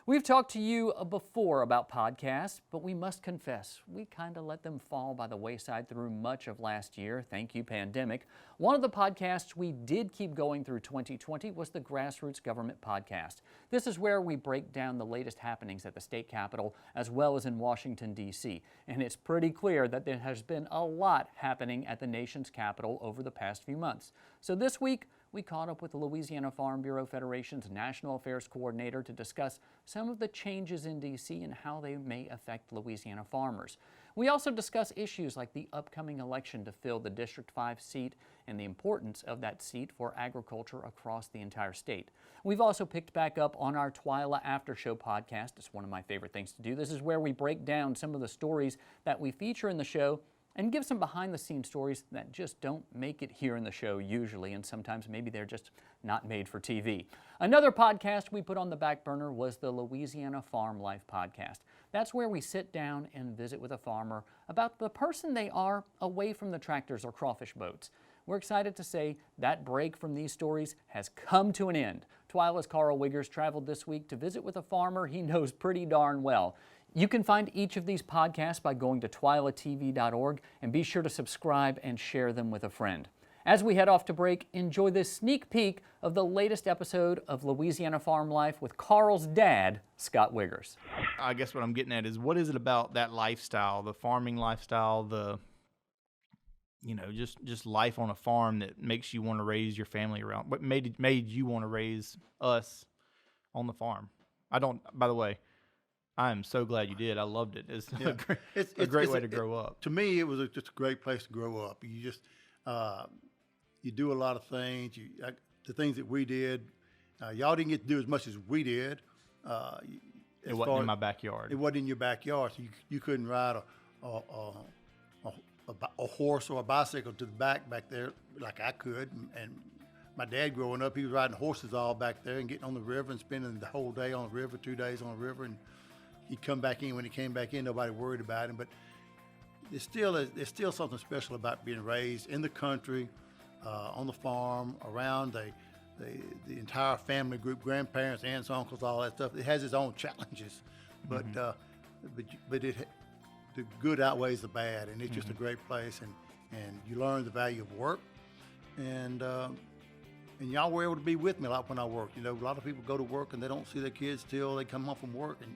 We've talked to you before about podcasts, but we must confess, we kind of let them fall by the wayside through much of last year. Thank you, pandemic. One of the podcasts we did keep going through 2020 was the Grassroots Government podcast. This is where we break down the latest happenings at the state capitol as well as in Washington, D.C. And it's pretty clear that there has been a lot happening at the nation's capital over the past few months. So this week, we caught up with the Louisiana Farm Bureau Federation's National Affairs Coordinator to discuss some of the changes in D.C. and how they may affect Louisiana farmers. We also discuss issues like the upcoming election to fill the District 5 seat and the importance of that seat for agriculture across the entire state. We've also picked back up on our TWILA Aftershow podcast. It's one of my favorite things to do. This is where we break down some of the stories that we feature in the show and give some behind-the-scenes stories that just don't make it here in the show usually, and sometimes maybe they're just not made for TV. Another podcast we put on the back burner was the Louisiana Farm Life podcast. That's where we sit down and visit with a farmer about the person they are away from the tractors or crawfish boats. We're excited to say that break from these stories has come to an end. TWILA's Carl Wiggers traveled this week to visit with a farmer he knows pretty darn well. You can find each of these podcasts by going to twilatv.org and be sure to subscribe and share them with a friend. As we head off to break, enjoy this sneak peek of the latest episode of Louisiana Farm Life with Carl's dad, Scott Wiggers. I guess what I'm getting at is, what is it about that lifestyle, the farming lifestyle, just life on a farm that makes you want to raise your family around? What made you want to raise us on the farm? By the way, I am so glad you did. I loved it. It's a great way to grow up. To me, it was just a great place to grow up. You just you do a lot of things. The things that we did, y'all didn't get to do as much as we did. It wasn't in my backyard. It wasn't in your backyard, so you couldn't ride a horse or a bicycle to the back there like I could. And my dad growing up, he was riding horses all back there and getting on the river and spending the whole day on the river, 2 days on the river, and he'd come back in. When he came back in, nobody worried about him. But there's still something special about being raised in the country, on the farm, around the entire family group, grandparents, aunts, uncles, all that stuff. It has its own challenges, but the good outweighs the bad, and it's just a great place, and you learn the value of work, and y'all were able to be with me a lot when I worked. A lot of people go to work and they don't see their kids till they come home from work, and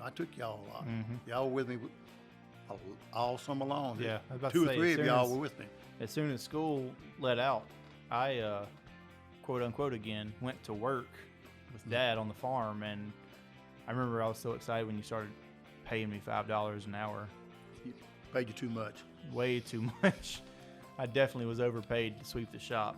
I took y'all a lot. Y'all were with me all summer long. Yeah, I was about 2 to or say, 3 of y'all were with me. As soon as school let out, I, quote unquote again, went to work with Dad on the farm, and I remember I was so excited when you started paying me $5 an hour. Paid you too much. Way too much. I definitely was overpaid to sweep the shop.